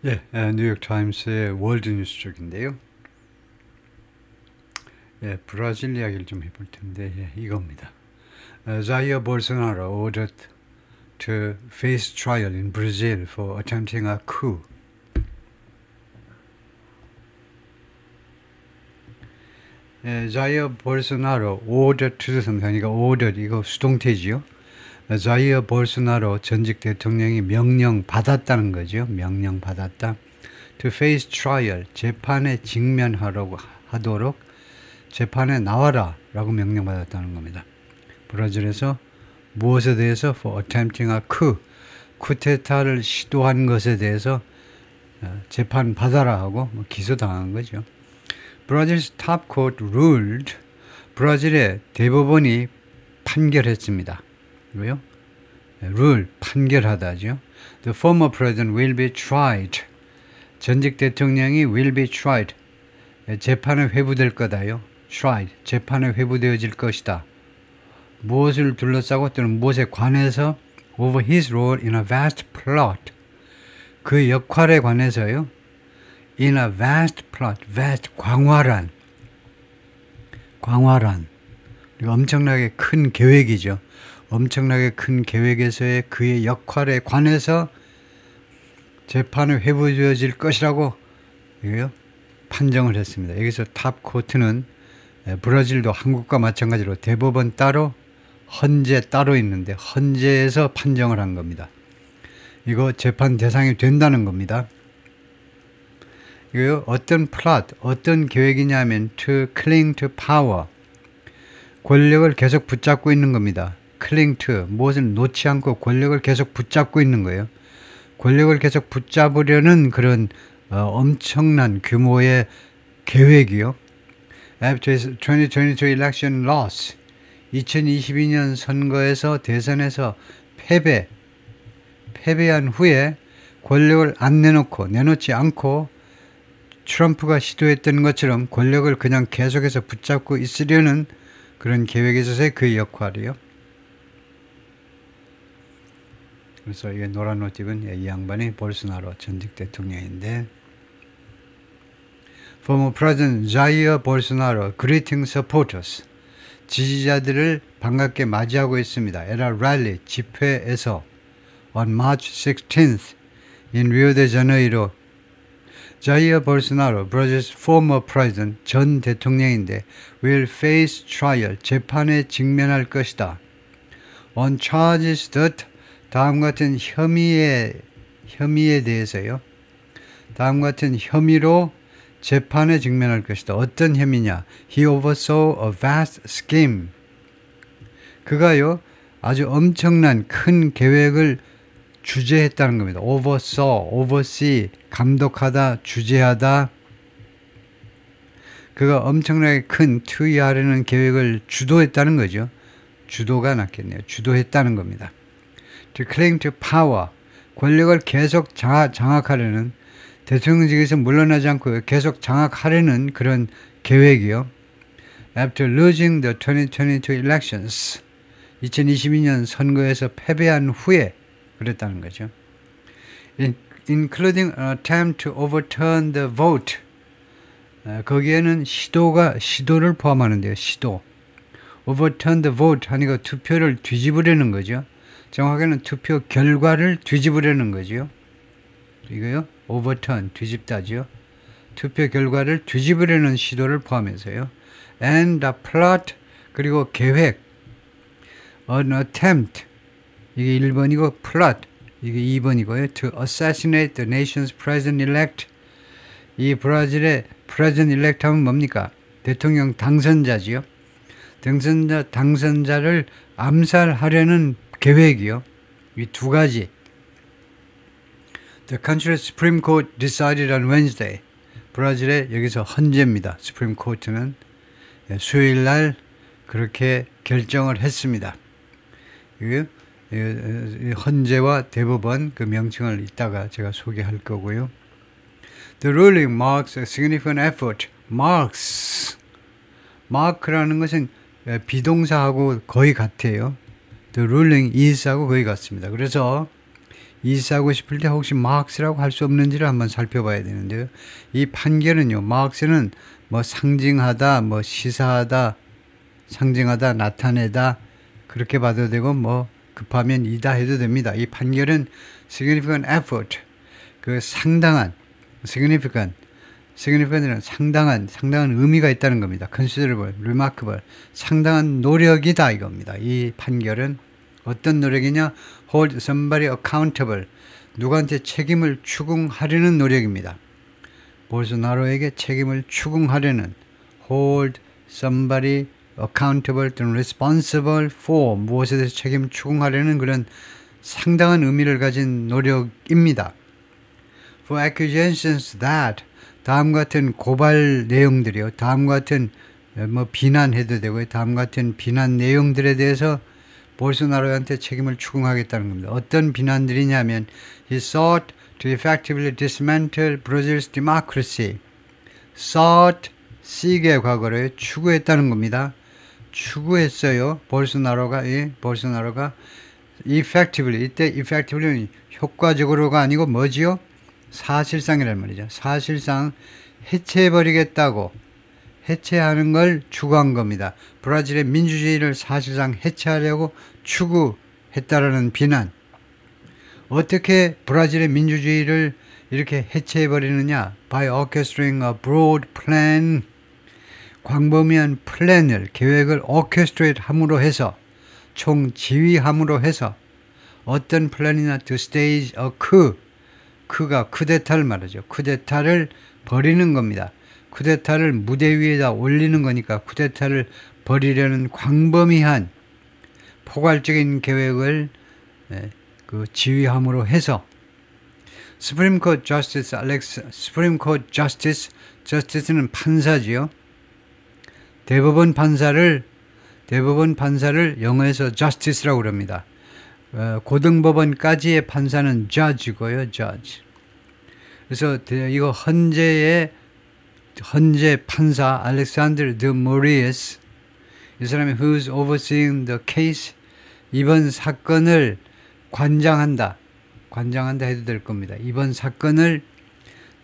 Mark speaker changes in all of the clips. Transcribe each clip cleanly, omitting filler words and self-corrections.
Speaker 1: 예, 뉴욕타임스의 월드뉴스 쪽인데요. 예, 브라질 이야기를 좀 해볼 텐데, 예, 이겁니다. Jair Bolsonaro ordered to face trial in Brazil for attempting a coup. 자이어 볼소나로 ordered to something, 그러니까 ordered, 이거 수동태지요. 자이어 볼소나로 전직 대통령이 명령받았다는 거죠. 명령받았다. To face trial, 재판에 직면하도록 재판에 나와라 라고 명령받았다는 겁니다. 브라질에서 무엇에 대해서 for attempting a coup, 쿠데타를 시도한 것에 대해서 재판 받아라 하고 기소당한 거죠. Brazil's top court ruled, 브라질의 대법원이 판결했습니다. 왜요? rule, 판결하다죠. The former president will be tried. 전직 대통령이 will be tried. 재판에 회부될 거다요. tried, 재판에 회부되어질 것이다. 무엇을 둘러싸고 또는 무엇에 관해서 over his role in a vast plot. 그 역할에 관해서요. in a vast plot, vast, 광활한. 엄청나게 큰 계획이죠. 엄청나게 큰 계획에서의 그의 역할에 관해서 재판에 회부되어질 것이라고 판정을 했습니다. 여기서 탑 코트는 브라질도 한국과 마찬가지로 대법원 따로, 헌재 따로 있는데 헌재에서 판정을 한 겁니다. 이거 재판 대상이 된다는 겁니다. 이거 어떤 플롯, 어떤 계획이냐면 to cling to power, 권력을 계속 붙잡고 있는 겁니다. cling to, 무엇을 놓지 않고 권력을 계속 붙잡고 있는 거예요. 권력을 계속 붙잡으려는 그런 엄청난 규모의 계획이요. After 2022 election loss, 2022년 선거에서 대선에서 패배한 후에 권력을 안 내놓지 않고 트럼프가 시도했던 것처럼 권력을 그냥 계속해서 붙잡고 있으려는 그런 계획에 있어서의 그 역할이요. 그래서 이게 노란 옷 입은 이 양반이 볼소나로 전직 대통령인데, former President Jair Bolsonaro greeting supporters, 지지자들을 반갑게 맞이하고 있습니다. at a rally, 집회에서 on March 16th in Rio de Janeiro. Jair Bolsonaro, Brazil's former president, 전 대통령인데 will face trial, 재판에 직면할 것이다. on charges that, 다음 같은 혐의에 대해서요. 다음 같은 혐의로 재판에 직면할 것이다. 어떤 혐의냐? He oversaw a vast scheme. 그가요, 아주 엄청난 큰 계획을 주재했다는 겁니다. oversaw, oversee, 감독하다, 주재하다. 그가 엄청나게 큰 투의하려는 계획을 주도했다는 거죠. 주도가 낫겠네요. 주도했다는 겁니다. To cling to power, 권력을 계속 장악하려는, 대통령직에서 물러나지 않고 계속 장악하려는 그런 계획이요. After losing the 2022 elections, 2022년 선거에서 패배한 후에 그랬다는 거죠. Including an attempt to overturn the vote. 거기에는 시도를 포함하는데요. 시도. Overturn the vote 하니까 투표를 뒤집으려는 거죠. 정확하게는 투표 결과를 뒤집으려는 거죠. 이거요. overturn, 뒤집다죠. 투표 결과를 뒤집으려는 시도를 포함해서요. And a plot, 그리고 계획. An attempt, 이게 1번이고 plot, 이게 2번이고요. To assassinate the nation's president-elect. 이 브라질의 president-elect 하면 뭡니까? 대통령 당선자지요. 당선자를 암살하려는 계획이요. 이 두 가지. The country's Supreme Court decided on Wednesday. 브라질의 여기서 헌재입니다. Supreme Court는 수요일 날 그렇게 결정을 했습니다. 헌재와 대법원 그 명칭을 이따가 제가 소개할 거고요. The ruling marks a significant effort. mark라는 것은 비동사하고 거의 같아요. The ruling is하고 거의 같습니다. 그래서 이사하고 싶을 때 혹시 마크스라고 할 수 없는지를 한번 살펴봐야 되는데요. 이 판결은요, 마크스는 뭐 상징하다, 뭐 시사하다, 상징하다, 나타내다 그렇게 봐도 되고 뭐 급하면 이다 해도 됩니다. 이 판결은 significant effort, 그 상당한 significant은 상당한 의미가 있다는 겁니다. considerable, remarkable, 상당한 노력이다 이겁니다. 이 판결은 어떤 노력이냐? hold somebody accountable, 누구한테 책임을 추궁하려는 노력입니다. 볼소나로에게 책임을 추궁하려는, hold somebody accountable 또는 responsible for, 무엇에 대해서 책임 추궁하려는 그런 상당한 의미를 가진 노력입니다. For accusations that, 다음과 같은 고발 내용들이요, 다음과 같은 뭐 비난해도 되고요, 다음과 같은 비난 내용들에 대해서 볼소나로한테 책임을 추궁하겠다는 겁니다. 어떤 비난들이냐면 he sought to effectively dismantle Brazil's democracy. sought, seek의 과거를 추구했다는 겁니다. 추구했어요. 볼소나로가 effectively, 이때 effectively는 효과적으로가 아니고 뭐지요? 사실상이란 말이죠. 사실상 해체해버리겠다고, 해체하는 걸 추구한 겁니다. 브라질의 민주주의를 사실상 해체하려고 추구했다라는 비난. 어떻게 브라질의 민주주의를 이렇게 해체해버리느냐? By orchestrating a broad plan, 광범위한 플랜을, 계획을 orchestrate 함으로 해서, 총지휘함으로 해서, 어떤 플랜이나 to stage a coup, 그가 쿠데타를 말하죠. 쿠데타를 벌이는 겁니다. 쿠데타를 무대 위에다 올리는 거니까 쿠데타를 벌이려는 광범위한 포괄적인 계획을 그 지휘함으로 해서 Supreme Court Justice Supreme Court Justice, Justice는 판사지요. 대법원 판사를 영어에서 Justice라고 그럽니다. 고등법원까지의 판사는 Judge고요, Judge. 그래서 이거 헌재 판사 알렉산드르 드 모리에스, 이 사람이 who's overseeing the case, 이번 사건을 관장한다 해도 될 겁니다. 이번 사건을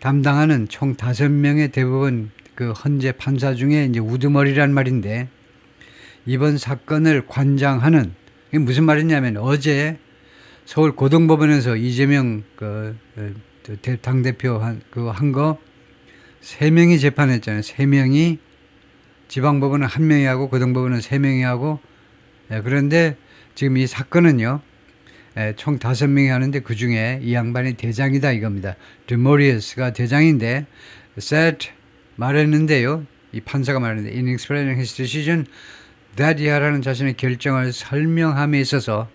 Speaker 1: 담당하는 총 5명의 대법원 그 헌재 판사 중에 이제 우두머리란 말인데, 이번 사건을 관장하는, 이게 무슨 말이냐면 어제 서울 고등법원에서 이재명 당대표 한 거 3명이 재판했잖아요. 3명이, 지방법원은 1명이 하고 고등법원은 3명이 하고, 그런데 지금 이 사건은요, 총 5명이 하는데 그 중에 이 양반이 대장이다 이겁니다. 드모리에스가 대장인데, said, 말했는데요, 이 판사가 말했는데, in explaining his decision, that 이하라는 자신의 결정을 설명함에 있어서,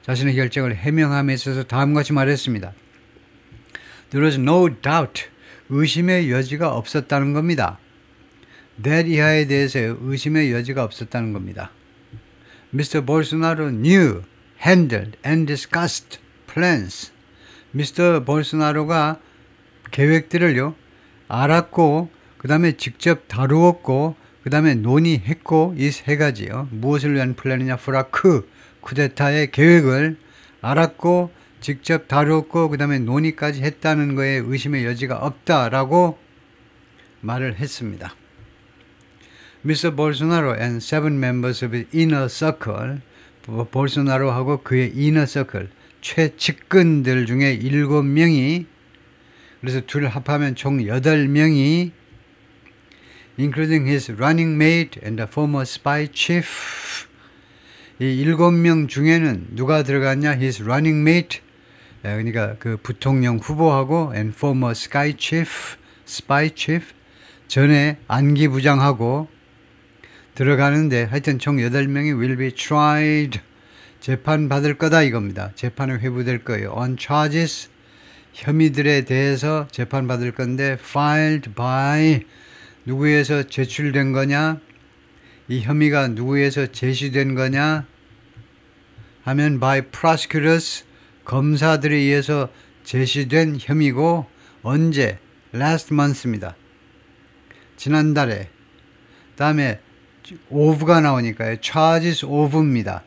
Speaker 1: 자신의 결정을 해명함에 있어서 다음과 같이 말했습니다. There was no doubt, 의심의 여지가 없었다는 겁니다. that 이하에 대해서 의심의 여지가 없었다는 겁니다. Mr. Bolsonaro knew, handled and discussed plans. Mr. Bolsonaro가 계획들을요, 알았고, 그 다음에 직접 다루었고, 그 다음에 논의했고, 이 3가지요. 무엇을 위한 플랜이냐? for a coup, 쿠데타의 계획을 알았고, 직접 다루었고, 그 다음에 논의까지 했다는 거에 의심의 여지가 없다라고 말을 했습니다. Mr. Bolsonaro and 7 members of his inner circle, 볼소나로하고 그의 inner circle, 최측근들 중에 7명이, 그래서 둘 합하면 총 8명이, including his running mate and the former spy chief, 이 7명 중에는 누가 들어갔냐? his running mate, 그러니까 그 부통령 후보하고 and former spy chief, 전에 안기부장하고 들어가는데, 하여튼 총 8명이 will be tried, 재판받을 거다 이겁니다. 재판에 회부될 거예요. on charges, 혐의들에 대해서 재판받을 건데, filed by, 누구에서 제출된 거냐? 이 혐의가 누구에서 제시된 거냐? 하면 by prosecutors, 검사들에 의해서 제시된 혐의고, 언제? last month입니다. 지난달에. 다음에 of가 나오니까요. charges of입니다.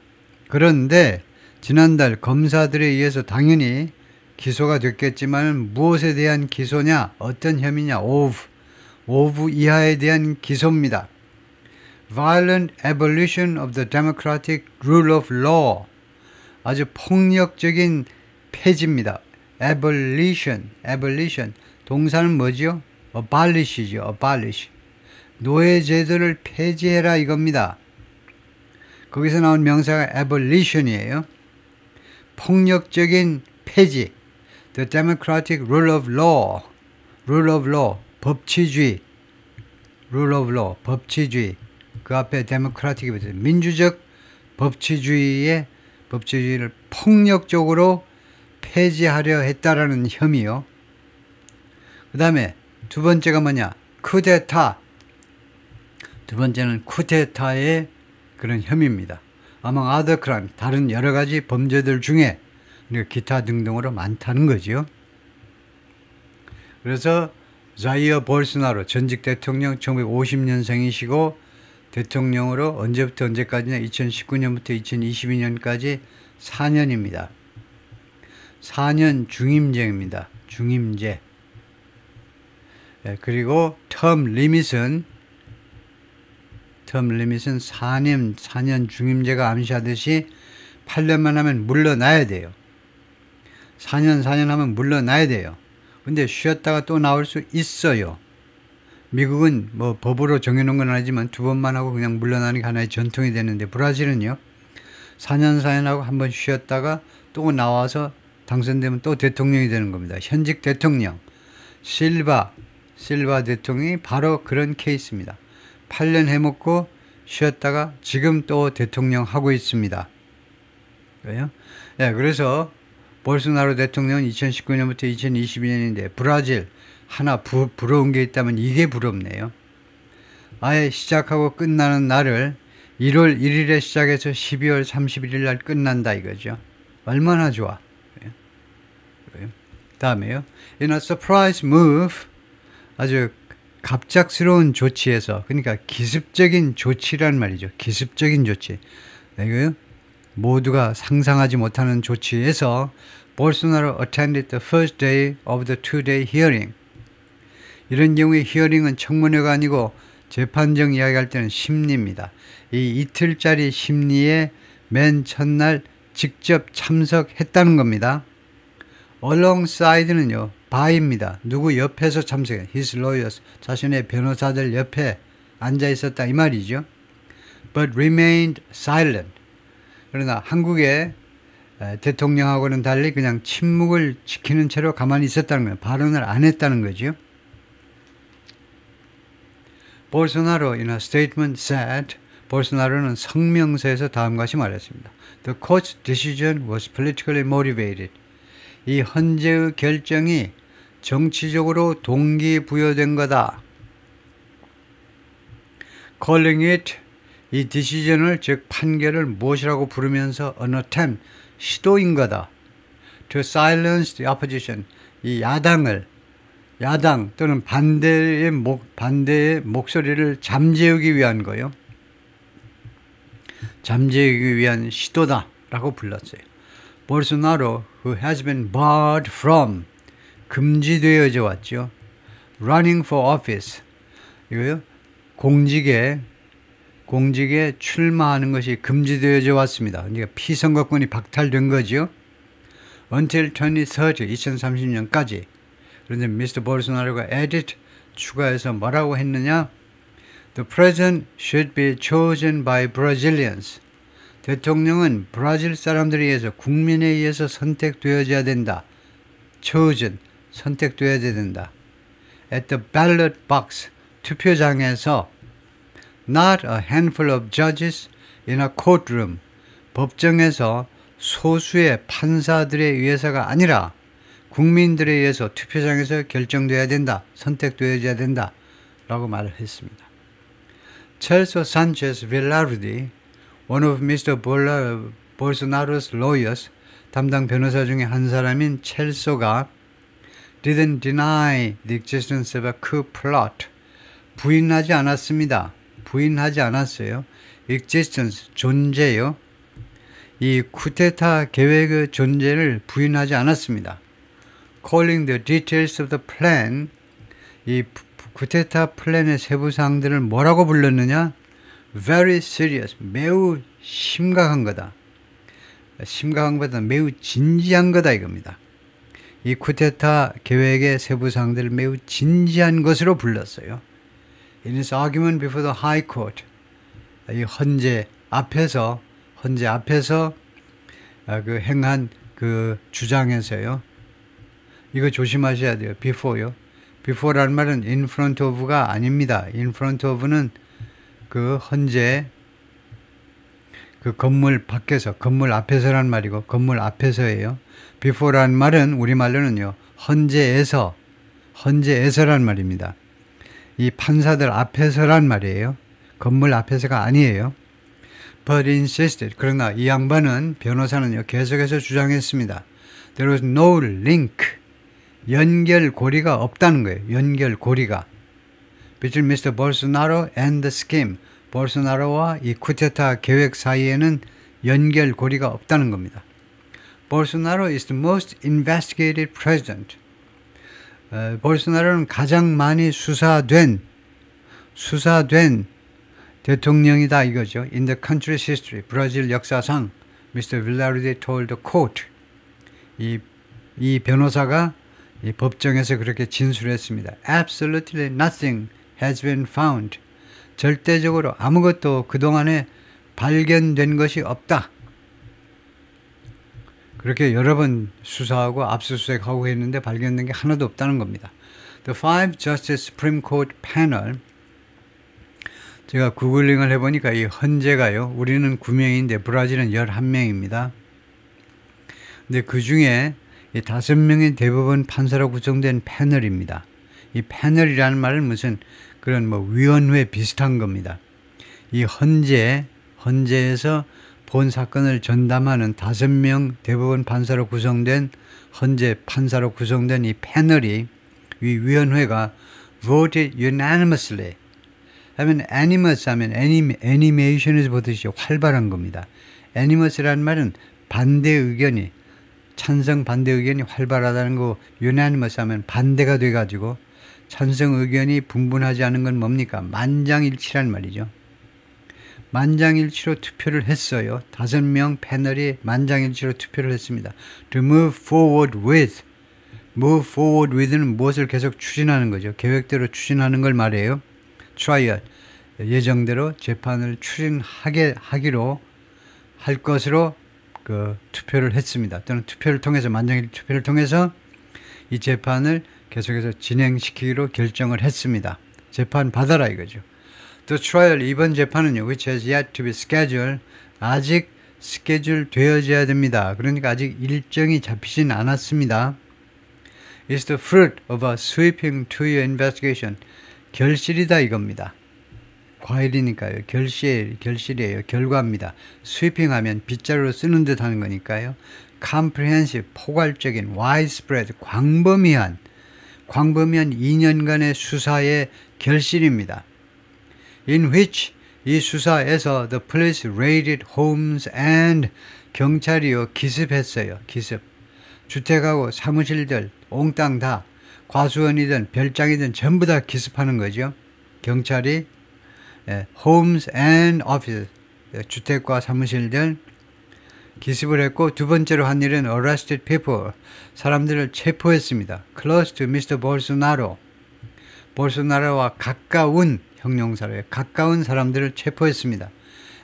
Speaker 1: 그런데 지난달 검사들에 의해서 당연히 기소가 됐겠지만 무엇에 대한 기소냐? 어떤 혐의냐? of 이하에 대한 기소입니다. Violent abolition of the democratic rule of law. 아주 폭력적인 폐지입니다. abolition. 동사는 뭐죠? abolish이죠. abolish. 노예제도를 폐지해라 이겁니다. 거기서 나온 명사가 abolition이에요. 폭력적인 폐지. The democratic rule of law. 법치주의. rule of law. 법치주의. 그 앞에 democratic이 붙어요. 민주적 법치주의를 폭력적으로 폐지하려 했다라는 혐의요. 그 다음에 두 번째가 뭐냐? 쿠데타. 두 번째는 쿠데타의 그런 혐의입니다. among other crimes, 다른 여러 가지 범죄들 중에 기타 등등으로 많다는 거죠. 그래서 자이어 볼소나로 전직 대통령 1950년생이시고 대통령으로 언제부터 언제까지냐? 2019년부터 2022년까지 4년입니다. 4년 중임제입니다. 중임제. 그리고 텀 리밋은 4년 중임제가 암시하듯이 8년만 하면 물러나야 돼요. 4년 하면 물러나야 돼요. 근데 쉬었다가 또 나올 수 있어요. 미국은 뭐 법으로 정해놓은 건 아니지만 두 번만 하고 그냥 물러나는 게 하나의 전통이 되는데 브라질은요. 4년 하고 한 번 쉬었다가 또 나와서 당선되면 또 대통령이 되는 겁니다. 현직 대통령 실바 대통령이 바로 그런 케이스입니다. 8년 해먹고 쉬었다가 지금 또 대통령 하고 있습니다. 그래서 볼소나로 대통령은 2019년부터 2022년인데 브라질 하나 부러운 게 있다면 이게 부럽네요. 아예 시작하고 끝나는 날을 1월 1일에 시작해서 12월 31일 날 끝난다 이거죠. 얼마나 좋아. 다음에요. In a surprise move, 아주 갑작스러운 조치에서, 그러니까 기습적인 조치란 말이죠. 기습적인 조치. 이거요. 모두가 상상하지 못하는 조치에서 볼소나로 attended the first day of the two-day hearing. 이런 경우에 히어링은 청문회가 아니고 재판정 이야기할 때는 심리입니다. 이 이틀짜리 심리에 맨 첫날 직접 참석했다는 겁니다. alongside는요, by입니다. 누구 옆에서 참석해. his lawyers, 자신의 변호사들 옆에 앉아 있었다 이 말이죠. but remained silent. 그러나 한국의 대통령하고는 달리 그냥 침묵을 지키는 채로 가만히 있었다는 거예요. 발언을 안 했다는 거죠. 볼소나로 in a statement said, 볼소나로는 성명서에서 다음과 같이 말했습니다. The court's decision was politically motivated. 이 헌재의 결정이 정치적으로 동기부여된 거다. Calling it, 이 decision을 즉 판결을 무엇이라고 부르면서 an attempt, 시도인 거다. To silence the opposition, 이 야당 또는 반대의 목소리를 잠재우기 위한 거요. 잠재우기 위한 시도다라고 불렀어요. 볼소나로 who has been barred from, 금지되어져 왔죠. running for office, 이거요. 공직에 출마하는 것이 금지되어져 왔습니다. 그러니까 피선거권이 박탈된 거죠. until 2030년까지. 그런데 미스터 볼소나로가 added, 추가해서 뭐라고 했느냐? The president should be chosen by Brazilians. 대통령은 브라질 사람들에 의해서, 국민에 의해서 선택되어져야 된다. chosen, 선택되어야 된다. At the ballot box, 투표장에서 not a handful of judges in a courtroom, 법정에서 소수의 판사들에 의해서가 아니라 국민들에 의해서 투표장에서 결정되어야 된다. 선택되어야 된다. 라고 말을 했습니다. 첼소 산체스 빌라르디, one of Mr. Bolsonaro's lawyers, 담당 변호사 중에 한 사람인 첼소가 didn't deny the existence of a coup plot. 부인하지 않았습니다. 부인하지 않았어요. existence, 존재요. 이 쿠데타 계획의 존재를 부인하지 않았습니다. calling the details of the plan, 이 쿠데타 플랜의 세부 사항들을 뭐라고 불렀느냐? Very serious, 매우 심각한 거다. 심각한 것보다 매우 진지한 거다 이겁니다. 이 쿠데타 계획의 세부 사항들을 매우 진지한 것으로 불렀어요. In his argument before the High Court, 이 헌재 앞에서 그 행한 그 주장에서요. 이거 조심하셔야 돼요. before요. before라는 말은 in front of가 아닙니다. in front of는 그 헌재 그 건물 밖에서, 건물 앞에서란 말이고, 건물 앞에서예요. before라는 말은 우리말로는요, 헌재에서란 말입니다. 이 판사들 앞에서란 말이에요. 건물 앞에서가 아니에요. But insisted. 그러나 이 양반은, 변호사는요, 계속해서 주장했습니다. There was no link. 연결고리가 없다는 거예요. 연결고리가. Between Mr. Bolsonaro and the scheme. 볼소나로와 이 쿠데타 계획 사이에는 연결고리가 없다는 겁니다. Bolsonaro is the most investigated president. 볼소나로는 가장 많이 수사된 대통령이다 이거죠. In the country's history, 브라질 역사상, Mr. Villarude told the court. 이 변호사가 이 법정에서 그렇게 진술했습니다. Absolutely nothing has been found. 절대적으로 아무것도 그동안에 발견된 것이 없다. 그렇게 여러 번 수사하고 압수수색하고 했는데 발견된 게 하나도 없다는 겁니다. The Five Justice Supreme Court Panel. 제가 구글링을 해보니까 이 헌재가요. 우리는 9명인데 브라질은 11명입니다. 근데 그 중에 이 5명의 대법원 판사로 구성된 패널입니다. 이 패널이라는 말은 무슨 그런 뭐 위원회 비슷한 겁니다. 이 헌재에서 본 사건을 전담하는 5명 대법원 판사로 구성된 헌재 판사로 구성된 이 패널이 이 위원회가 voted unanimously 하면 animus 하면 애니메이션에서 보듯이 활발한 겁니다. animus라는 말은 반대 의견이 찬성 반대 의견이 활발하다는 거 unanimous 하면 반대가 돼 가지고 찬성 의견이 분분하지 않은 건 뭡니까? 만장일치란 말이죠. 만장일치로 투표를 했어요. 5명 패널이 만장일치로 투표를 했습니다. To move forward with는 무엇을 계속 추진하는 거죠. 계획대로 추진하는 걸 말해요. trial, 예정대로 재판을 추진하기로 할 것으로 그 투표를 했습니다. 또는 투표를 통해서, 만장일치 투표를 통해서 이 재판을 계속해서 진행시키기로 결정을 했습니다. 재판 받아라 이거죠. The trial, 이번 재판은요, which has yet to be scheduled, 아직 스케줄 되어져야 됩니다. 그러니까 아직 일정이 잡히진 않았습니다. is the fruit of a sweeping two-year investigation. 결실이다 이겁니다. 과일이니까요. 결실이에요. 결과입니다. sweeping 하면 빗자루로 쓰는 듯 하는 거니까요. comprehensive, 포괄적인, widespread, 광범위한 2년간의 수사의 결실입니다. In which, 이 수사에서 the police raided homes and 경찰이요 기습했어요. 기습. 주택하고 사무실들, 옹땅 다 과수원이든 별장이든 전부 다 기습하는 거죠. 경찰이 homes and offices, 주택과 사무실들 기습을 했고, 두 번째로 한 일은 arrested people, 사람들을 체포했습니다. close to Mr. Bolsonaro, 볼소나로와 가까운 형용사로요. 가까운 사람들을 체포했습니다.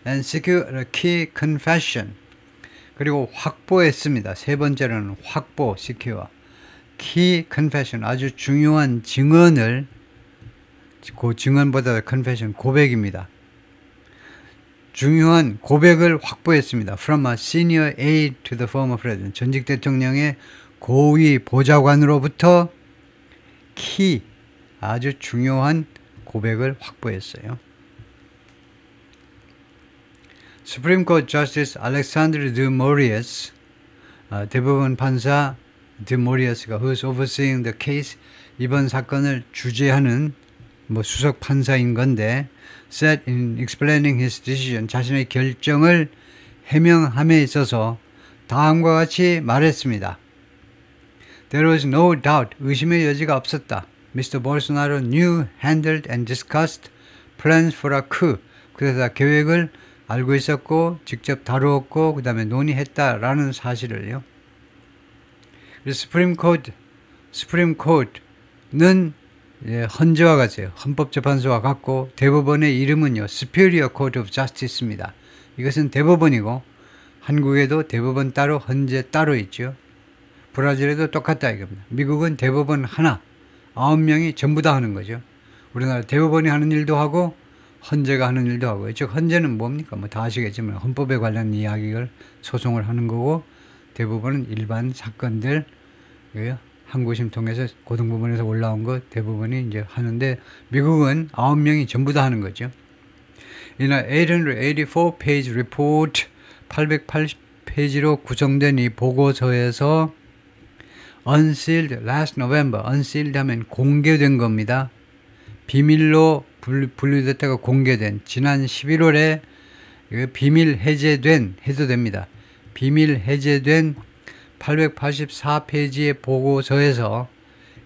Speaker 1: and secure a key confession, 그리고 확보했습니다. 세 번째로는 확보, secure, key confession, 아주 중요한 증언을, 그 증언보다 confession, 고백입니다. 중요한 고백을 확보했습니다. From a senior aide to the former president. 전직 대통령의 고위 보좌관으로부터 키, 아주 중요한 고백을 확보했어요. Supreme Court Justice Alexandre de Moraes, 대법원 판사 de Moraes가 who is overseeing the case, 이번 사건을 주재하는 수석 판사인 건데, said in explaining his decision, 자신의 결정을 해명함에 있어서 다음과 같이 말했습니다. There was no doubt. 의심의 여지가 없었다. Mr. Bolsonaro knew, handled and discussed plans for a coup. 그래서 계획을 알고 있었고 직접 다루었고 그 다음에 논의했다라는 사실을요. 스프림 코트는 헌재와 같아요. 헌법재판소와 같고 대법원의 이름은요. Superior Court of Justice입니다. 이것은 대법원이고 한국에도 대법원 따로 헌재 따로 있죠. 브라질에도 똑같다 이겁니다. 미국은 대법원 하나 9명이 전부 다 하는 거죠. 우리나라 대법원이 하는 일도 하고 헌재가 하는 일도 하고 즉 헌재는 뭡니까? 뭐 다 아시겠지만 헌법에 관련 이야기를 소송을 하는 거고 대법원은 일반 사건들 항고심 통해서 고등법원에서 올라온 거 대법원이 이제 하는데 미국은 9명이 전부 다 하는 거죠. In a 884page report 880페이지로 구성된 이 보고서에서 unsealed last November unsealed 하면 공개된 겁니다. 비밀로 분류됐다가 공개된 지난 11월에 비밀 해제된 해도 됩니다. 비밀 해제된 884페이지의 보고서에서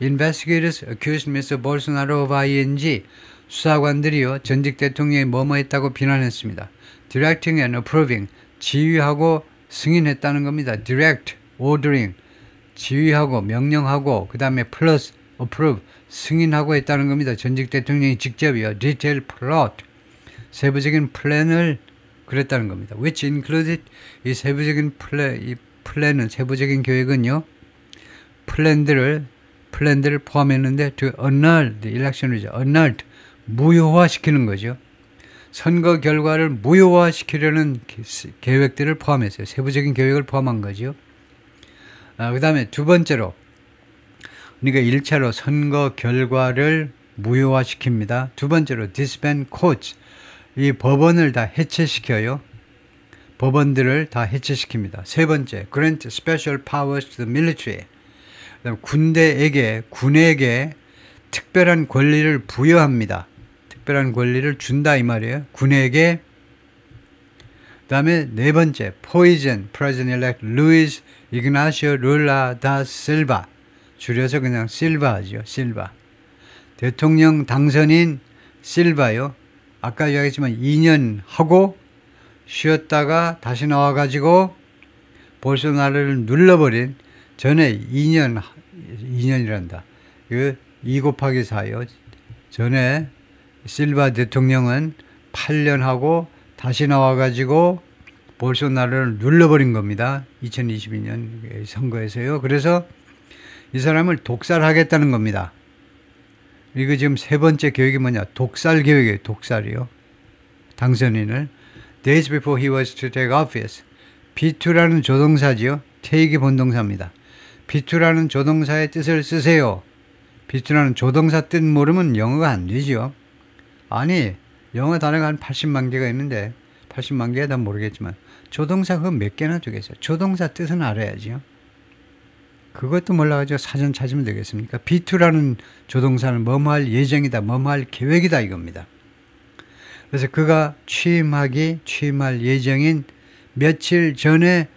Speaker 1: Investigators accused Mr. Bolsonaro of ING 수사관들이요 전직 대통령이 뭐뭐 했다고 비난했습니다. Directing and approving 지휘하고 승인했다는 겁니다. Direct, ordering 지휘하고 명령하고 그 다음에 plus approve 승인하고 했다는 겁니다. 전직 대통령이 직접이요. Detailed plot 세부적인 플랜을 그랬다는 겁니다. Which included 이 세부적인 플랜은 세부적인 계획은요. 플랜들을 포함했는데 to annul the election이죠. annul 무효화시키는 거죠. 선거 결과를 무효화시키려는 계획들을 포함했어요. 세부적인 계획을 포함한 거죠. 그 다음에 두 번째로 그러니까 1차로 선거 결과를 무효화시킵니다. 두 번째로 disband courts 이 법원을 다 해체시켜요. 법원들을 다 해체시킵니다. 세 번째 grant special powers to the military 군에게 특별한 권리를 부여합니다. 특별한 권리를 준다 이 말이에요. 군에게. 그 다음에 네 번째 poison President-elect Luis Ignacio Lula da Silva 줄여서 그냥 실바 하죠. 실바 대통령 당선인 실바요. 아까 이야기했지만 2년 하고 쉬었다가 다시 나와가지고 볼소나로를 눌러버린 전에 2년이란다. 2 곱하기 4요. 전에 실바 대통령은 8년 하고 다시 나와가지고 볼소나로를 눌러버린 겁니다. 2022년 선거에서요. 그래서 이 사람을 독살하겠다는 겁니다. 이거 지금 세 번째 계획이 뭐냐? 독살 계획이에요. 독살이요. 당선인을. Days before he was to take office. B2라는 조동사지요. take이 본동사입니다. B2라는 조동사의 뜻을 쓰세요. B2라는 조동사 뜻 모르면 영어가 안 되죠. 아니 영어 단어가 한 80만 개가 있는데 80만 개가 다 모르겠지만 조동사 그거 몇 개나 되겠어요. 조동사 뜻은 알아야죠. 그것도 몰라가지고 사전 찾으면 되겠습니까? B2라는 조동사는 뭐뭐할 예정이다, 뭐뭐할 계획이다 이겁니다. 그래서 그가 취임할 예정인 며칠 전에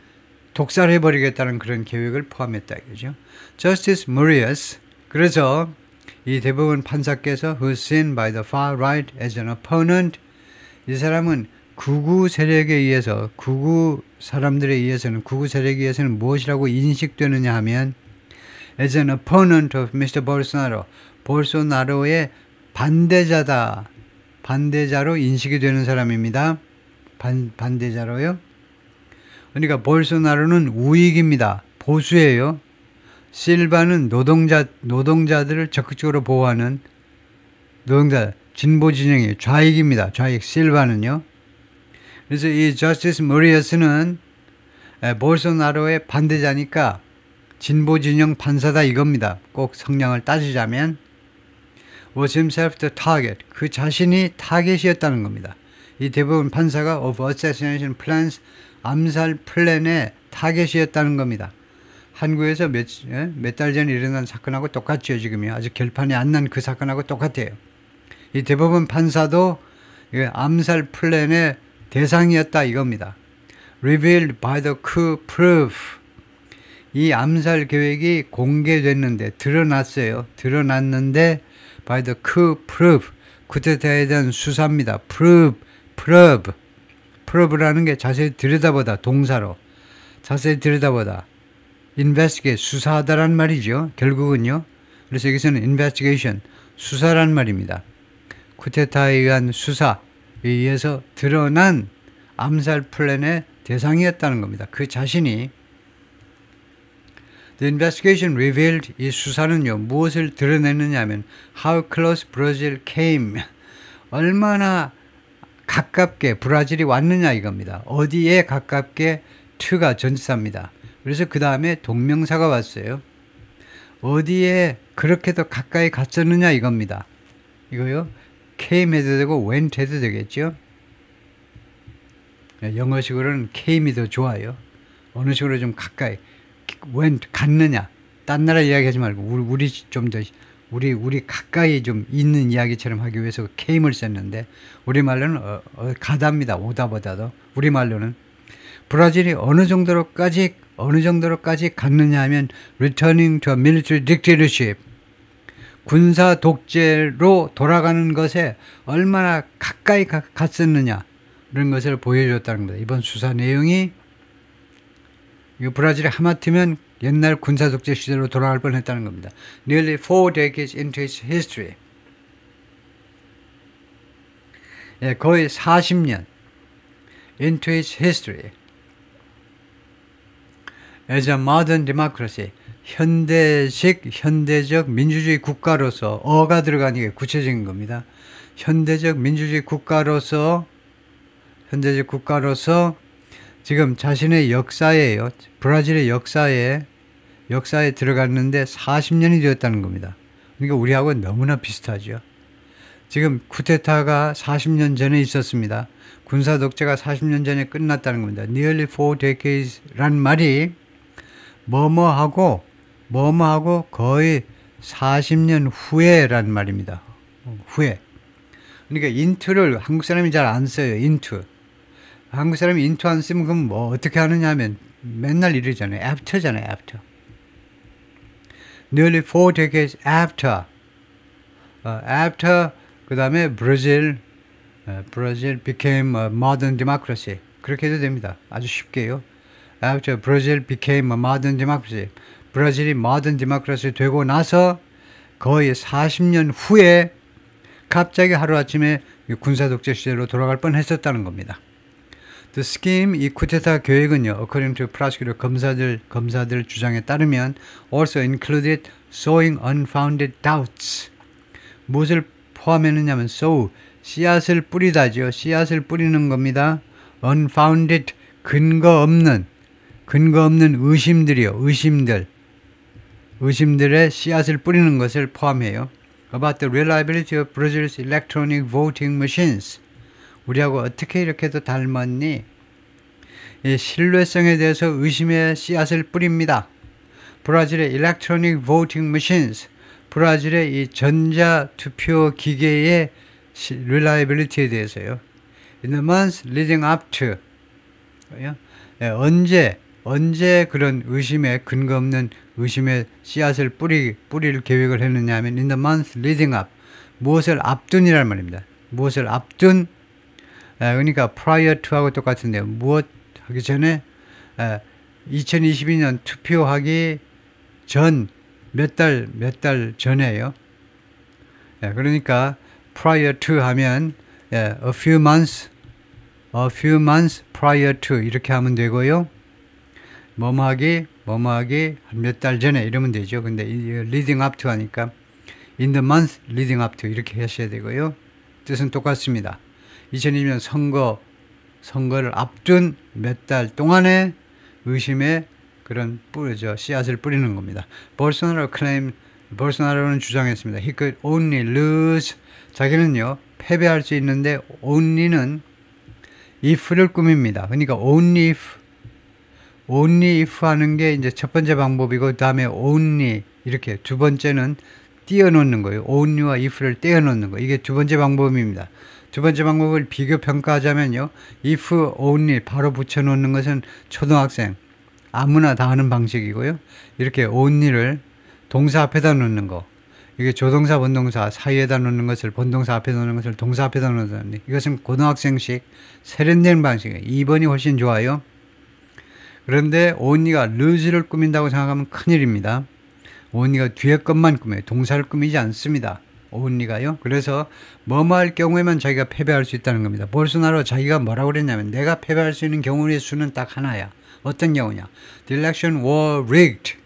Speaker 1: 독살해버리겠다는 그런 계획을 포함했다 이거죠. Justice Marias 그래서 이 대법원 판사께서 who seen by the far right as an opponent 이 사람은 극우 세력에 의해서 극우 사람들에 의해서는 극우 세력에 의해서는 무엇이라고 인식되느냐 하면 as an opponent of Mr. Bolsonaro 볼소나로의 반대자다. 반대자로 인식이 되는 사람입니다. 반대자로요. 그러니까 볼소나로는 우익입니다. 보수예요. 실바는 노동자들을 적극적으로 보호하는 노동자 진보 진영이에요. 좌익입니다. 좌익 실바는요. 그래서 이 저스티스 모리어스는 볼소나로의 반대자니까 진보 진영 판사다 이겁니다. 꼭 성향을 따지자면 was himself the target. 그 자신이 타겟이었다는 겁니다. 이 대부분 판사가 of assassination plans 암살 플랜의 타겟이었다는 겁니다. 한국에서 몇 달 전에 일어난 사건하고 똑같죠. 지금요. 아직 결판이 안 난 그 사건하고 똑같아요. 이 대법원 판사도 암살 플랜의 대상이었다 이겁니다. Revealed by the coup proof. 이 암살 계획이 공개됐는데 드러났어요. 드러났는데 by the coup proof 쿠데타에 대한 수사입니다. probe라는 게 자세히 들여다보다 동사로 자세히 들여다보다 investigate 수사하다란 말이죠. 결국은요. 그래서 여기서는 investigation 수사란 말입니다. 쿠데타에 의한 수사에 의해서 드러난 암살 플랜의 대상이었다는 겁니다. 그 자신이 The investigation revealed 이 수사는요. 무엇을 드러내느냐 하면 How close Brazil came 얼마나 가깝게 브라질이 왔느냐 이겁니다. 어디에 가깝게 to가 전치사입니다. 그래서 그 다음에 동명사가 왔어요. 어디에 그렇게도 가까이 갔었느냐 이겁니다. 이거요. came 해도 되고 went 해도 되겠죠. 영어식으로는 came이 더 좋아요. 어느 식으로 좀 가까이 went 갔느냐. 딴 나라 이야기하지 말고 우리 좀 더 우리 가까이 좀 있는 이야기처럼 하기 위해서 came을 썼는데 우리말로는 가답니다. 오다보다도 우리말로는 브라질이 어느 정도로까지 갔느냐 하면 returning to a military dictatorship 군사 독재로 돌아가는 것에 얼마나 가까이 갔었느냐 이런 것을 보여줬다는 겁니다. 이번 수사 내용이 브라질이 하마터면 옛날 군사 독재 시대로 돌아갈 뻔했다는 겁니다. Nearly 4 decades into its history. 예, 거의 40년 into its history. As a modern democracy. 현대적 민주주의 국가로서 어가 들어가니까 구체적인 겁니다. 현대적 민주주의 국가로서 지금 자신의 역사예요. 브라질의 역사에 들어갔는데 40년이 되었다는 겁니다. 그러니까 우리하고 너무나 비슷하죠. 지금 쿠데타가 40년 전에 있었습니다. 군사 독재가 40년 전에 끝났다는 겁니다. Nearly 4 decades란 말이 뭐뭐하고 거의 40년 후에란 말입니다. 후에. 그러니까 into를 한국 사람이 잘 안 써요. into. 한국 사람이 into 안 쓰면 그럼 뭐 어떻게 하느냐 하면 맨날 이러잖아요. after잖아요. after. Nearly 4 decades after. after 그 다음에 Brazil became a modern democracy. 그렇게 해도 됩니다. 아주 쉽게요. After Brazil became a modern democracy. 브라질이 modern democracy 되고 나서 거의 40년 후에 갑자기 하루아침에 군사 독재 시대로 돌아갈 뻔했었다는 겁니다. The scheme, 이 쿠데타 계획은요, according to prosecutor 검사들 주장에 따르면 also included sowing unfounded doubts. 무엇을 포함했느냐면 sow, 씨앗을 뿌리다죠. 씨앗을 뿌리는 겁니다. unfounded, 근거 없는 의심들이요. 의심들의 씨앗을 뿌리는 것을 포함해요. About the reliability of Brazil's electronic voting machines. 우리하고 어떻게 이렇게도 닮았니? 이 신뢰성에 대해서 의심의 씨앗을 뿌립니다. 브라질의 electronic voting machines. 브라질의 이 전자 투표 기계의 reliability에 대해서요. In the months leading up to. 언제 그런 의심에 근거 없는 의심의 씨앗을 뿌릴 계획을 했느냐 하면 in the months leading up 무엇을 앞둔이란 말입니다. 무엇을 앞둔 그러니까 prior to하고 똑같은데요. 무엇 하기 전에 2022년 투표하기 전 몇 달 전에요. 그러니까 prior to 하면 a few months prior to 이렇게 하면 되고요. 뭐뭐하기 한 몇 달 전에 이러면 되죠. 근데 leading up to 하니까 in the month leading up to 이렇게 하셔야 되고요. 뜻은 똑같습니다. 2020년 선거를 앞둔 몇 달 동안에 의심의 그런 씨앗을 뿌리는 겁니다. 볼소나로는 주장했습니다. He could only lose. 자기는요, 패배할 수 있는데 only는 if를 꾸밉니다. 그러니까 only if 하는 게 이제 첫 번째 방법이고, 그 다음에 only 이렇게 두 번째는 띄워놓는 거예요. only와 if를 떼어놓는 거. 이게 두 번째 방법입니다. 두 번째 방법을 비교 평가하자면요. if only 바로 붙여놓는 것은 초등학생, 아무나 다 하는 방식이고요. 이렇게 only를 동사 앞에다 놓는 거. 이게 조동사, 본동사 사이에다 놓는 것을 본동사 앞에 놓는 것을 동사 앞에다 놓는 이것은 고등학생식 세련된 방식이에요. 2번이 훨씬 좋아요. 그런데 only가 lose를 꾸민다고 생각하면 큰일입니다. only가 뒤에 것만 꾸며요. 동사를 꾸미지 않습니다. only가요. 그래서 뭐뭐 할 경우에만 자기가 패배할 수 있다는 겁니다. 볼소나로 자기가 뭐라고 그랬냐면 내가 패배할 수 있는 경우의 수는 딱 하나야. 어떤 경우냐. The election was rigged.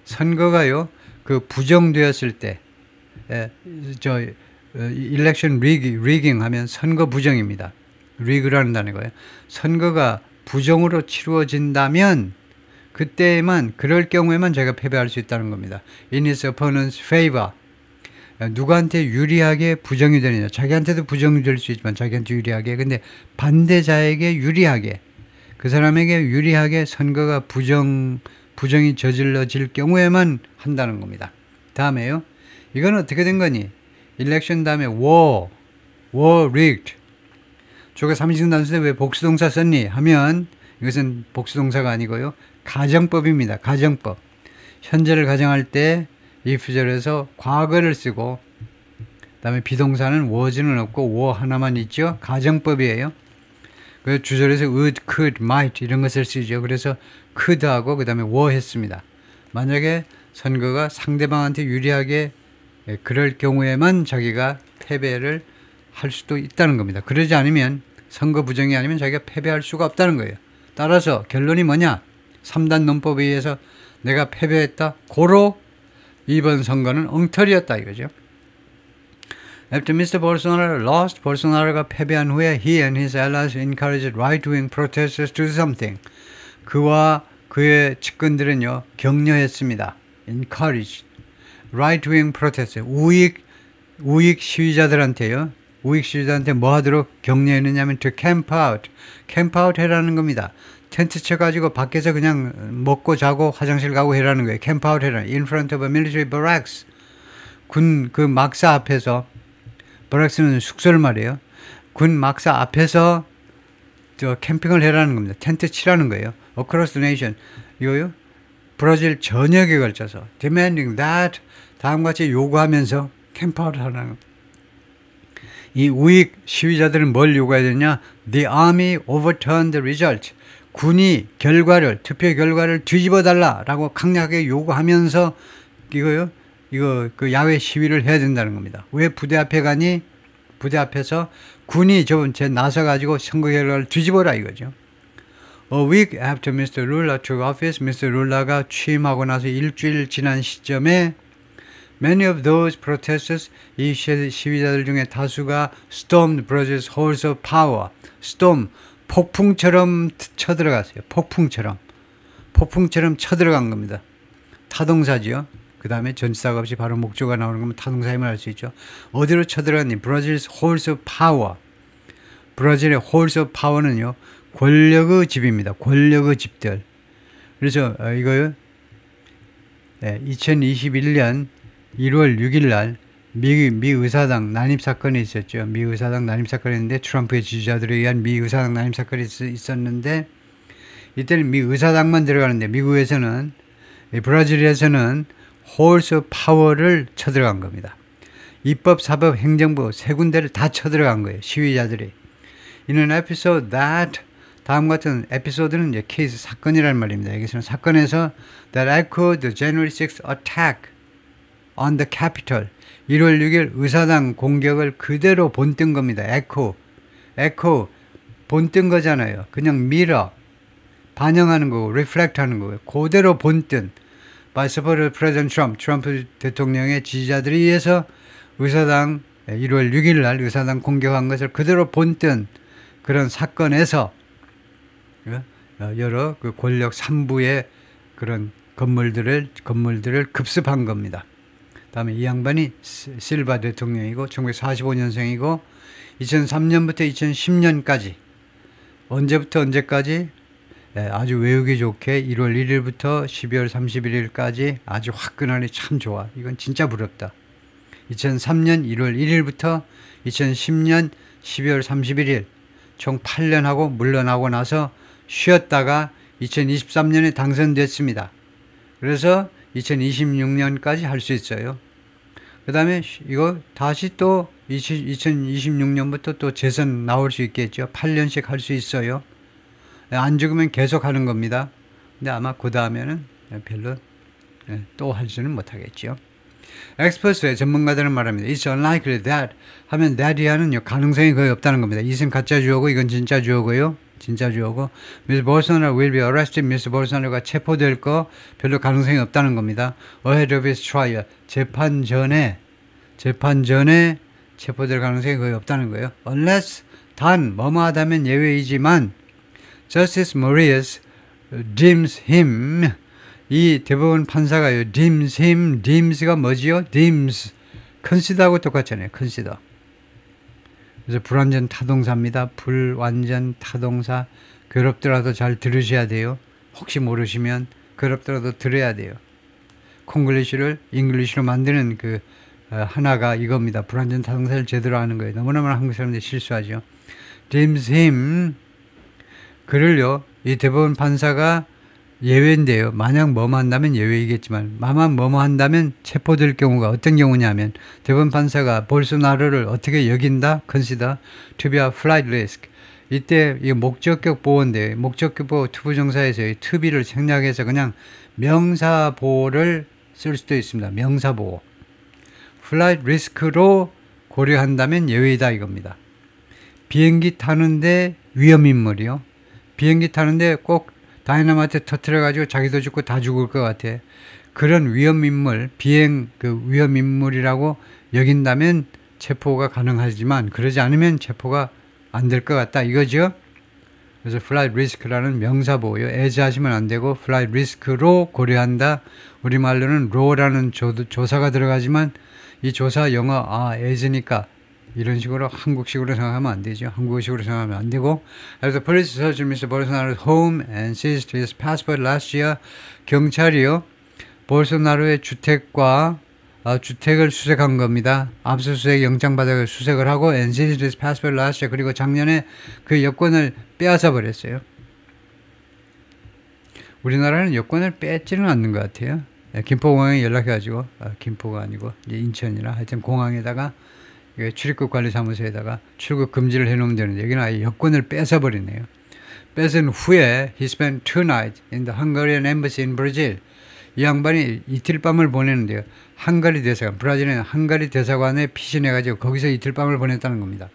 Speaker 1: 선거가요. 그 부정되었을 때 election rigging 하면 선거 부정입니다. rig라는 단어고요. 선거가 부정으로 치루어진다면 그때만 그럴 경우에만 제가 패배할 수 있다는 겁니다. In his opponent's favor. 누구한테 유리하게 부정이 되느냐. 자기한테도 부정이 될 수 있지만 자기한테 유리하게. 근데 반대자에게 유리하게. 그 사람에게 유리하게 선거가 부정이 저질러질 경우에만 한다는 겁니다. 다음에요. 이건 어떻게 된 거니? election 다음에 war rigged. 조가 삼지근 단수인데 왜 복수동사 썼니? 하면 이것은 복수동사가 아니고요. 가정법입니다. 가정법. 현재를 가정할 때 if절에서 과거를 쓰고 그다음에 비동사는 was는 없고 war 하나만 있죠. 가정법이에요. 그 주절에서 would, could, might 이런 것을 쓰죠. 그래서 could하고 그 다음에 were 했습니다. 만약에 선거가 상대방한테 유리하게 그럴 경우에만 자기가 패배를 할 수도 있다는 겁니다. 그러지 않으면 선거 부정이 아니면 자기가 패배할 수가 없다는 거예요. 따라서 결론이 뭐냐? 3단 논법에 의해서 내가 패배했다. 고로 이번 선거는 엉터리였다 이거죠. After Mr. Bolsonaro lost, 볼소나로가 패배한 후에 he and his allies encouraged right-wing protesters to do something. 그와 그의 측근들은요 격려했습니다. encouraged right-wing protesters 우익 시위자들한테요. 우익 시위자한테 뭐 하도록 격려했느냐면 to camp out 해라는 겁니다. 텐트 쳐가지고 밖에서 그냥 먹고 자고 화장실 가고 해라는 거예요. camp out 해라는 in front of a military barracks. 군 그 막사 앞에서 barracks는 숙소를 말이에요. 군 막사 앞에서 캠핑을 해라는 겁니다. 텐트 치라는 거예요. across the nation. 이거요. 브라질 전역에 걸쳐서 demanding that 다음과 같이 요구하면서 캠프 아웃 하라는 겁니다. 이 우익 시위자들은 뭘 요구해야 되냐? The army overturned the result. 군이 투표 결과를 뒤집어 달라라고 강력하게 요구하면서 이거 그 야외 시위를 해야 된다는 겁니다. 왜 부대 앞에 가니? 부대 앞에서 군이 제 나서 가지고 선거 결과를 뒤집어라 이거죠. A week after Mr. Lula took office, Mr. Lula가 취임하고 나서 일주일 지난 시점에 many of those protesters, 이 시위자들 중에 다수가 stormed Brazil's halls of power. storm, 폭풍처럼 쳐들어갔어요. 폭풍처럼 쳐들어간 겁니다. 타동사지요. 그 다음에 전치사가 없이 바로 목조가 나오는 거면 타동사임을 알 수 있죠. 어디로 쳐들어갔니? Brazil's halls of power. 브라질의 halls of power는요. 권력의 집입니다. 권력의 집들. 그래서 이거요. 2021년 1월 6일 날 미 의사당 난입사건이 있었죠. 미 의사당 난입사건이 있는데 트럼프의 지지자들에 의한 미 의사당 난입사건이 있었는데 이때는 미 의사당만 들어가는데 미국에서는 브라질에서는 halls of power를 쳐들어간 겁니다. 입법, 사법, 행정부 세 군데를 다 쳐들어간 거예요. 시위자들이. In an episode that 다음 같은 에피소드는 이제 케이스 사건이라는 말입니다. 여기서는 사건에서 that echoed the January 6th attack on the Capitol. 1월 6일 의사당 공격을 그대로 본뜬 겁니다. echo 본뜬 거잖아요. 그냥 mirror 반영하는 거고 reflect 하는 거고요. 그대로 본뜬 by supported President Trump 트럼프 대통령의 지지자들에 의해서 의사당 1월 6일 날 의사당 공격한 것을 그대로 본뜬 그런 사건에서 여러 그 권력 3부의 그런 건물들을 급습한 겁니다. 다음에 이 양반이 실바 대통령이고 1945년생이고 2003년부터 2010년까지 언제부터 언제까지 아주 외우기 좋게 1월 1일부터 12월 31일까지 아주 화끈하니 참 좋아. 이건 진짜 부럽다. 2003년 1월 1일부터 2010년 12월 31일 총 8년 하고 물러나고 나서 쉬었다가 2023년에 당선됐습니다. 그래서 2026년까지 할 수 있어요. 그 다음에 이거 다시 또 2026년부터 또 재선 나올 수 있겠죠. 8년씩 할 수 있어요. 안 죽으면 계속 하는 겁니다. 근데 아마 그 다음에는 별로 또 하지는 못하겠죠. 엑스퍼스의 전문가들은 말합니다. It's unlikely that 하면 that 이하는 가능성이 거의 없다는 겁니다. 이것은 가짜 주어고 이건 진짜 주어고요. 진짜 주어고 Mr. Bolsonaro will be arrested. Mr. Bolsonaro가 체포될 거 별로 가능성이 없다는 겁니다. Ahead of his trial. 재판 전에 체포될 가능성이 거의 없다는 거예요. Unless 단 뭐뭐하다면 예외이지만 Justice Marias deems him 이 대법원 판사가요. deems가 뭐지요? deems consider하고 똑같잖아요. consider. 그래서 불완전 타동사입니다. 불완전 타동사. 괴롭더라도 잘 들으셔야 돼요. 혹시 모르시면 괴롭더라도 들어야 돼요. 콩글리시를 잉글리시로 만드는 그 하나가 이겁니다. 불완전 타동사를 제대로 하는 거예요. 너무너무 한국 사람들이 실수하죠. deems him 그를요. 이 대법원 판사가 예외인데요. 만약 뭐뭐 한다면 예외이겠지만 마만 뭐뭐 한다면 체포될 경우가 어떤 경우냐면 대법원 판사가 볼소나로를 어떻게 여긴다? consider to be a flight risk. 이때 이 목적격 보호인데 목적격 보호 투부정사에서 이 to be를 생략해서 그냥 명사보호를 쓸 수도 있습니다. 명사보호. flight risk로 고려한다면 예외이다 이겁니다. 비행기 타는데 위험인물이요. 비행기 타는데 꼭 다이너마이트 터뜨려가지고 자기도 죽고 다 죽을 것 같아. 그런 위험인물, 위험인물이라고 여긴다면 체포가 가능하지만 그러지 않으면 체포가 안 될 것 같다 이거죠. 그래서 flight risk라는 명사보호요. as 하시면 안 되고 flight risk로 고려한다. 우리말로는 row라는 조사가 들어가지만 이 조사 영어 as니까 이런 식으로 한국식으로 생각하면 안 되죠. 한국식으로 생각하면 안 되고. 그래서 police searched Mr. Bolsonaro's home and seized his passport last year. 경찰이요. 볼소나로의 주택을 수색한 겁니다. 압수수색 영장 받아 수색을 하고 and seized his passport last year. 그리고 작년에 그 여권을 빼앗아 버렸어요. 우리나라는 여권을 뺏지는 않는 것 같아요. 김포공항에 연락해가지고 김포가 아니고 이제 인천이나 하여튼 공항에다가 출입국 관리사무소에다가 출국 금지를 해놓으면 되는데 여기는 아예 여권을 뺏어버리네요. 뺏은 후에 he spent 2 nights in the Hungarian embassy in Brazil. 이 양반이 이틀 밤을 보내는데요. 헝가리 대사관, 브라질의 헝가리 대사관에 피신해가지고 거기서 이틀 밤을 보냈다는 겁니다.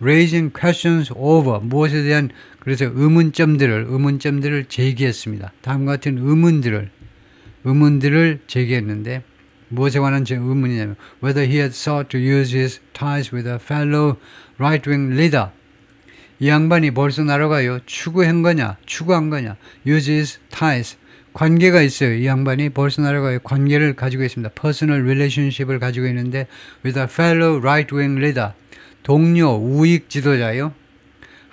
Speaker 1: Raising questions over 무엇에 대한 그래서 의문점들을 제기했습니다. 다음과 같은 의문들을 제기했는데 무엇에 관한 의문이냐면 whether he had sought to use his ties with a fellow right-wing leader. 이 양반이 볼소나로가요 추구한 거냐 use his ties 관계가 있어요. 이 양반이 볼소나로가의 관계를 가지고 있습니다. personal relationship을 가지고 있는데 with a fellow right-wing leader 동료 우익 지도자요.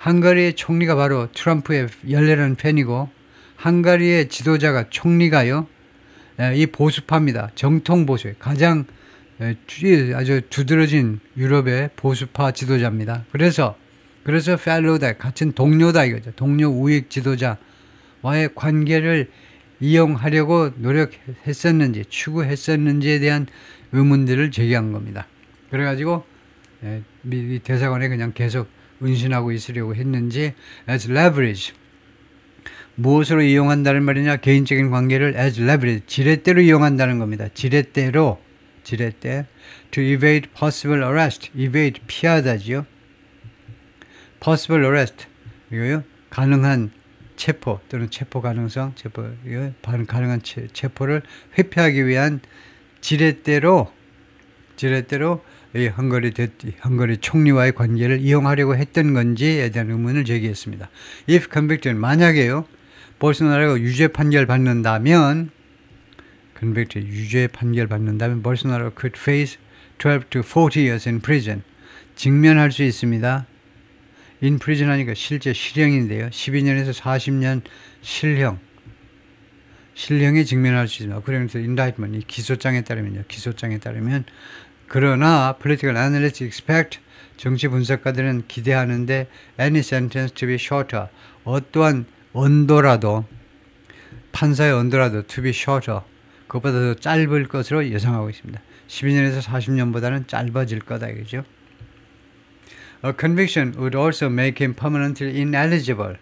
Speaker 1: 헝가리의 총리가 바로 트럼프의 열렬한 팬이고 헝가리의 지도자가 총리가요. 이 보수파입니다. 정통 보수, 가장 아주 두드러진 유럽의 보수파 지도자입니다. 그래서 fellow다, 같은 동료다 이거죠. 동료 우익 지도자와의 관계를 이용하려고 노력했었는지, 추구했었는지에 대한 의문들을 제기한 겁니다. 그래가지고 이 대사관에 그냥 계속 은신하고 있으려고 했는지 as leverage. 무엇으로 이용한다는 말이냐? 개인적인 관계를 as leverage, 지렛대로 이용한다는 겁니다. 지렛대. to evade possible arrest. evade, 피하다지요. possible arrest, 이거요. 가능한 체포 또는 체포 가능성, 가능한 체포를 회피하기 위한 지렛대로 이 헝가리 총리와의 관계를 이용하려고 했던 건지에 대한 의문을 제기했습니다. If convicted, 만약에요. 볼소나로가 유죄 판결 받는다면 볼소나로 could face 12 to 40 years in prison. 직면할 수 있습니다. in prison 하니까 실제 실형인데요. 12년에서 40년 실형에 직면할 수 있습니다. 그래서 indictment, 이 기소장에 따르면 그러나 political analysts expect, 정치 분석가들은 기대하는데 any sentence to be shorter, 어떠한 언도라도 판사의 언도라도 to be shorter 그것보다 더 짧을 것으로 예상하고 있습니다. 12년에서 40년보다는 짧아질 거다 이거죠. A conviction would also make him permanently ineligible.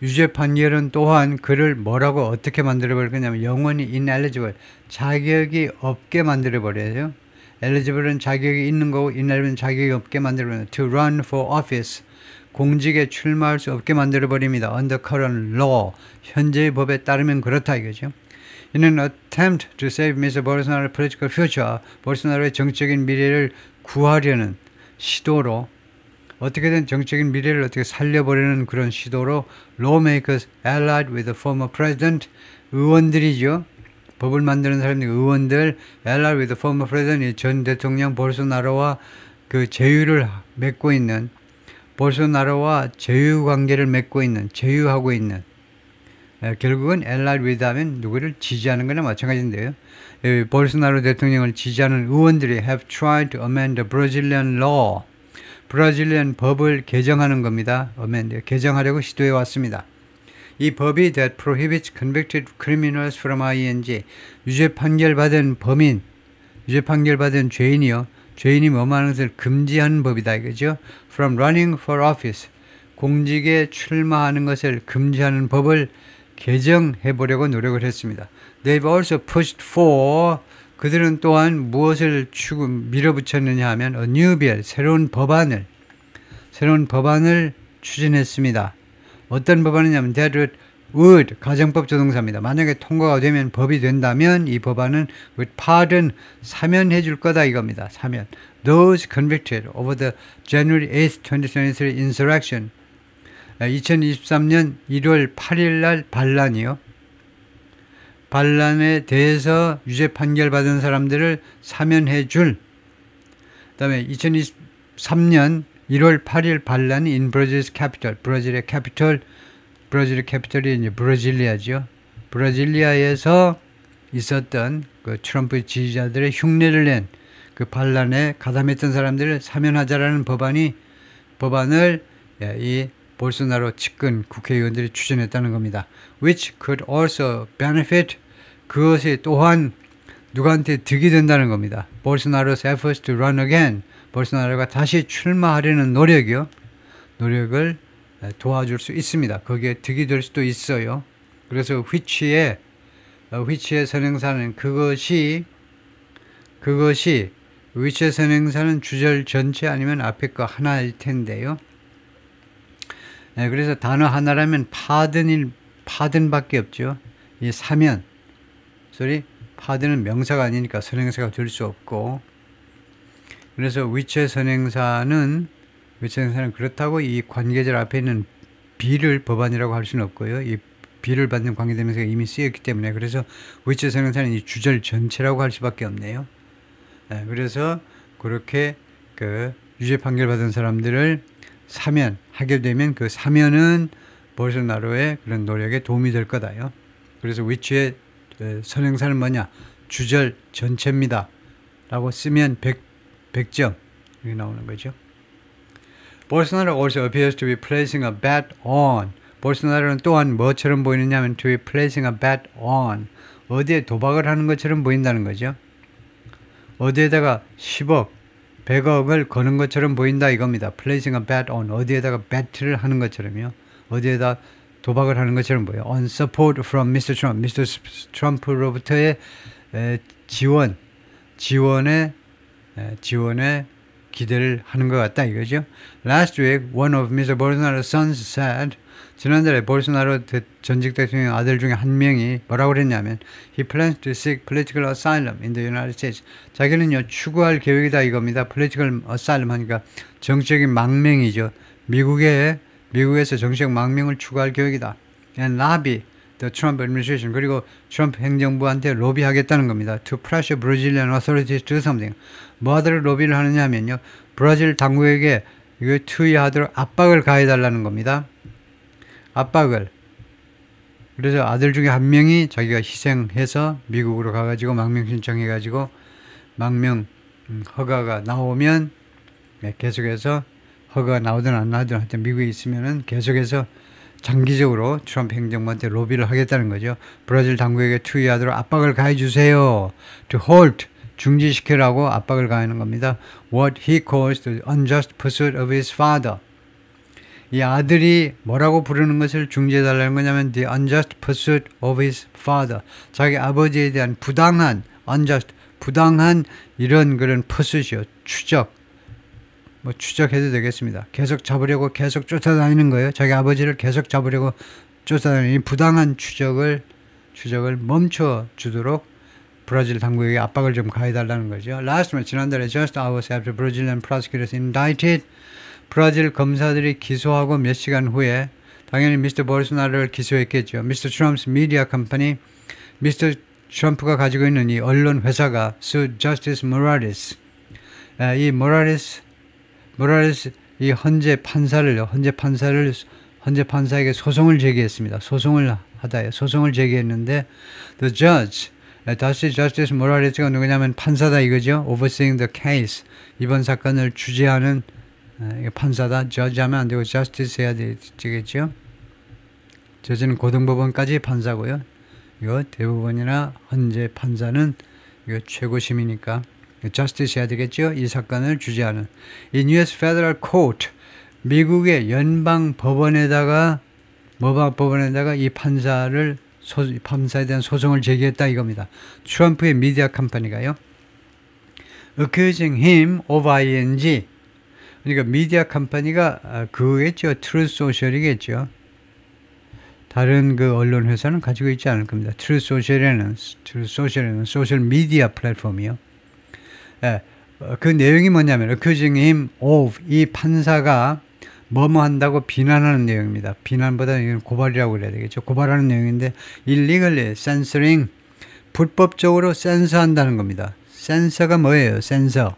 Speaker 1: 유죄 판결은 또한 그를 뭐라고 어떻게 만들어버릴 거냐면 영원히 ineligible, 자격이 없게 만들어버려요. eligible은 자격이 있는 거고 inelible은 자격이 없게 만들어버려요. To run for office, 공직에 출마할 수 없게 만들어버립니다. Under current law, 현재의 법에 따르면 그렇다 이거죠. In an attempt to save Mr. Bolsonaro's political future, 볼소나로의 정치적인 미래를 구하려는 시도로 어떻게든 정치적인 미래를 어떻게 살려보려는 그런 시도로 lawmakers allied with the former president, 의원들이죠. 법을 만드는 사람들, 의원들 allied with the former president, 전 대통령 볼소나로와 그 제휴를 맺고 있는, 볼소나로와 제휴 관계를 맺고 있는, 제휴하고 있는, 결국은 allied with 하면 누구를 지지하는 거나 마찬가지인데요. 볼소나로 대통령을 지지하는 의원들이 have tried to amend the Brazilian law, 브라질리안 법을 개정하는 겁니다. amend, 개정하려고 시도해 왔습니다. 이 법이 that prohibits convicted criminals from ING, 유죄 판결받은 범인, 유죄 판결받은 죄인이요. 죄인이 뭐하는 것을 금지하는 법이다 이거죠. From running for office, 공직에 출마하는 것을 금지하는 법을 개정해 보려고 노력을 했습니다. They've also pushed for, 그들은 또한 무엇을 밀어붙였느냐 하면 a new bill, 새로운 법안을 추진했습니다. 어떤 법안이냐면 that would, 가정법 조동사입니다. 만약에 통과가 되면 법이 된다면 이 법안은 would pardon, 사면해 줄 거다 이겁니다. 사면. Those convicted over the January 8th, 2023 insurrection, 2023년 1월 8일 날 반란이요. 반란에 대해서 유죄 판결받은 사람들을 사면해 줄. 그 다음에 2023년 1월 8일 반란이 in Brazil's capital, 브라질의 캐피털, 브라질의 캐피털이 이제 브라질리아죠. 브라질리아에서 있었던 그 트럼프 지지자들의 흉내를 낸 그 반란에 가담했던 사람들을 사면하자라는 법안을 이 볼소나로 측근 국회의원들이 추진했다는 겁니다. Which could also benefit, 그것이 또한 누구한테 득이 된다는 겁니다. 볼소나로's efforts to run again, 볼소나로가 다시 출마하려는 노력을 도와줄 수 있습니다. 거기에 득이 될 수도 있어요. 그래서 which의 선행사는 그것이 which의 선행사는 주절 전체 아니면 앞에 거 하나일 텐데요. 그래서 단어 하나라면 pardon밖에 없죠. 이 사면, pardon은 명사가 아니니까 선행사가 될 수 없고, 그래서 which의 선행사는 그렇다고 이 관계절 앞에 있는 be를 법안이라고 할 수는 없고요. 이 be를 받는 관계대명사가 이미 쓰였기 때문에, 그래서 which의 선행사는 이 주절 전체라고 할 수밖에 없네요. 그래서 그렇게 그 유죄 판결 받은 사람들을 사면하게 되면 그 사면은 볼소나로의 그런 노력에 도움이 될 거다요. 그래서 which의 선행사는 뭐냐? 주절 전체입니다. 라고 쓰면 100점 이렇게 나오는 거죠. 볼소나로 also appears to be placing a bet on. 볼소나로는 또한 뭐처럼 보이느냐 하면 to be placing a bet on. 어디에 도박을 하는 것처럼 보인다는 거죠. 어디에다가 10억, 100억을 거는 것처럼 보인다 이겁니다. placing a bet on, 어디에다가 배트를 하는 것처럼요. 어디에다 도박을 하는 것처럼 보여요. on support from Mr. Trump, Mr. 트럼프로부터의 지원에 기대를 하는 것 같다 이거죠. Last week, one of Mr. Bolsonaro's sons said, 지난달에 볼소나로 전직 대통령 아들 중에 한 명이 뭐라고 그랬냐면 he plans to seek political asylum in the United States. 자기는요 추구할 계획이다 이겁니다. political asylum 하니까 정치적인 망명이죠. 미국에서 정치적 망명을 추구할 계획이다. and lobby the Trump administration, 그리고 트럼프 행정부한테 로비하겠다는 겁니다. to pressure Brazilian authorities to do something. 뭐하도록 로비를 하느냐 하면요 브라질 당국에게 이거 투의하도록 압박을 가해달라는 겁니다. 압박을. 그래서 아들 중에 한 명이 자기가 희생해서 미국으로 가가지고 망명 신청해가지고 망명 허가가 나오면 계속해서 허가가 나오든 안 나오든 하여튼 미국에 있으면은 계속해서 장기적으로 트럼프 행정부한테 로비를 하겠다는 거죠. 브라질 당국에게 투의하도록 압박을 가해 주세요. To halt, 중지시키라고 압박을 가하는 겁니다. What he calls the unjust pursuit of his father. 이 아들이 뭐라고 부르는 것을 중지해달라는 거냐면 the unjust pursuit of his father. 자기 아버지에 대한 부당한 unjust, 부당한 이런 그런 pursuit이요. 추적. 뭐 추적해도 되겠습니다. 계속 잡으려고 계속 쫓아다니는 거예요. 자기 아버지를 계속 잡으려고 쫓아다니는 이 부당한 추적을 멈춰 주도록 브라질 당국에게 압박을 좀 가해달라는 거죠. Last month, 지난달에 just hours after Brazilian prosecutors indicted, 브라질 검사들이 기소하고 몇 시간 후에 당연히 미스터 볼소나로를 기소했겠죠. 미스터 트럼프's media company, 미스터 트럼프가 가지고 있는 이 언론 회사가 sued Justice Morales. 이 모라레스 이 헌재 판사에게 소송을 제기했습니다. 소송을 제기했는데 the judge, 다시 Justice Morales가 누구냐면 판사다 이거죠. overseeing the case, 이번 사건을 주재하는 판사다. judge 하면 안 되고 justice 해야 되겠죠. 저지는 고등법원까지 판사고요. 이거 대법원이나 헌재 판사는 이거 최고심이니까 justice 해야 되겠죠. 이 사건을 주재하는 이 US Federal Court, 미국의 연방 법원에다가 이 판사에 대한 소송을 제기했다 이겁니다. 트럼프의 미디어 컴퍼니가요. accusing him of ing. 그러니까 미디어 컴퍼니가 그거겠죠. Truth Social이겠죠. 다른 그 언론 회사는 가지고 있지 않을 겁니다. Truth Social에는 소셜 미디어 플랫폼이요. 그 내용이 뭐냐면 accusing him of, 이 판사가 뭐뭐 한다고 비난하는 내용입니다. 비난보다 이건 고발이라고 그래야 되겠죠. 고발하는 내용인데 illegally censoring, 불법적으로 센서한다는 겁니다. 센서가 뭐예요? 센서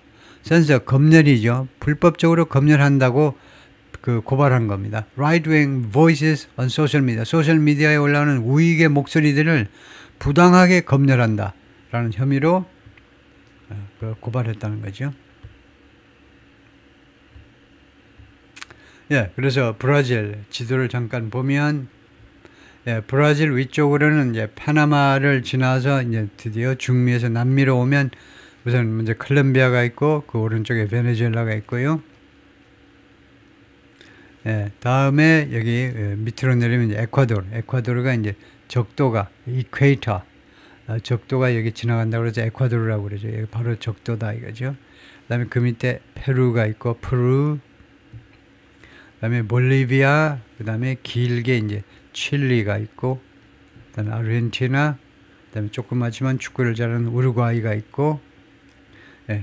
Speaker 1: 검열이죠. 불법적으로 검열한다고 그 고발한 겁니다. Right-wing voices on social media, 소셜 미디어에 올라오는 우익의 목소리들을 부당하게 검열한다 라는 혐의로 고발했다는 거죠. 그래서 브라질 지도를 잠깐 보면, 브라질 위쪽으로는 이제 파나마를 지나서 이제 드디어 중미에서 남미로 오면 우선 먼저 콜롬비아가 있고 그 오른쪽에 베네수엘라가 있고요. 다음에 여기 밑으로 내리면 이제 에콰도르가 이제 적도가 이퀘이터, 적도가 여기 지나간다고 그래서 에콰도르라고 그러죠. 여기 바로 적도다 이거죠. 그 다음에 그 밑에 페루가 있고 페루, 그 다음에 볼리비아, 그 다음에 길게 이제 칠리가 있고, 그 다음에 아르헨티나, 그 다음에 조그맣지만 축구를 잘하는 우루과이가 있고,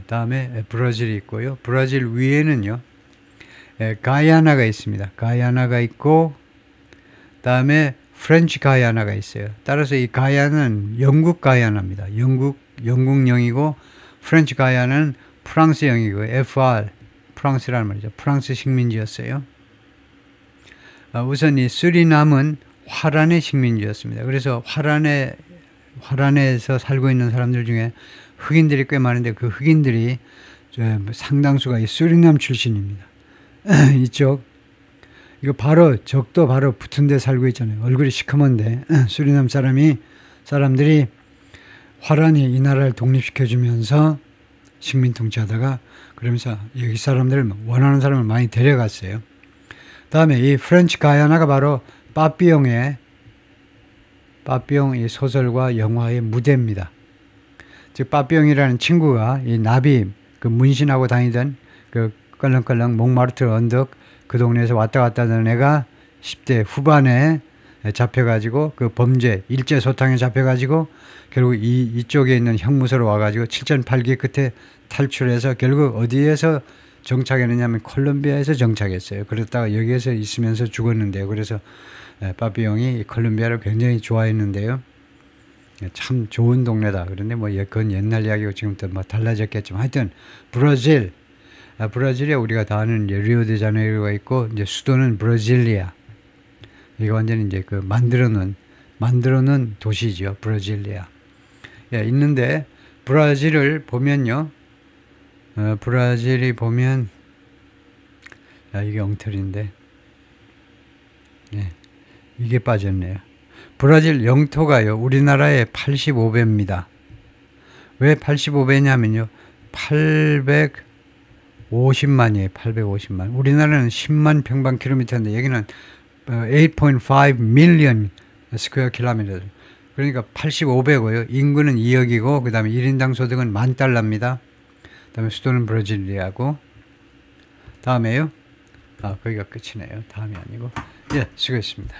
Speaker 1: 다음에 브라질이 있고요. 브라질 위에는요, 가야나가 있습니다. 가야나가 있고, 다음에 프렌치 가야나가 있어요. 따라서 이 가야는 영국 가야나입니다. 영국령이고, 프렌치 가야는 프랑스령이고, FR, 프랑스라는 말이죠. 프랑스 식민지였어요. 우선 이 수리남은 화란의 식민지였습니다. 그래서 화란에서 살고 있는 사람들 중에 흑인들이 꽤 많은데 그 흑인들이 상당수가 이 수리남 출신입니다. 이거 바로 적도 바로 붙은 데 살고 있잖아요. 얼굴이 시커먼데 수리남 사람들이 화란이 이 나라를 독립시켜주면서 식민 통치하다가 그러면서 여기 사람들을 원하는 사람을 많이 데려갔어요. 다음에 이 프렌치 가야나가 바로 빠삐용 이 소설과 영화의 무대입니다. 즉 빠삐용이라는 친구가 이 나비 그 문신하고 다니던 그 껄렁껄렁 몽마르트 언덕 그 동네에서 왔다 갔다 하던 애가 10대 후반에 잡혀가지고 그 범죄 일제소탕에 잡혀가지고 결국 이쪽에 있는 형무소로 와가지고 7.8기 끝에 탈출해서 결국 어디에서 정착했느냐면 콜롬비아에서 정착했어요. 그러다가 여기에서 있으면서 죽었는데요. 그래서 빠삐용이 콜롬비아를 굉장히 좋아했는데요. 참 좋은 동네다. 그런데 뭐 그건 옛날 이야기고 지금부터 뭐 달라졌겠지만 하여튼 브라질에 우리가 다 아는 리오데자네이루가 있고 이제 수도는 브라질리아. 이게 완전히 이제 그 만들어 놓은 도시죠. 브라질리아. 있는데 브라질을 보면요. 브라질이 보면 이게 엉터리인데 이게 빠졌네요. 브라질 영토가요. 우리나라의 85배입니다. 왜 85배냐면요. 850만이에요. 850만. 우리나라는 10만 평방킬로미터인데 여기는 8.5 million 스퀘어 킬로미터. 그러니까 85배고요. 인구는 2억이고 그다음에 1인당 소득은 $10,000입니다. 그다음에 수도는 브라질리아고 다음에요. 거기가 끝이네요. 다음이 아니고. 예, 수고했습니다.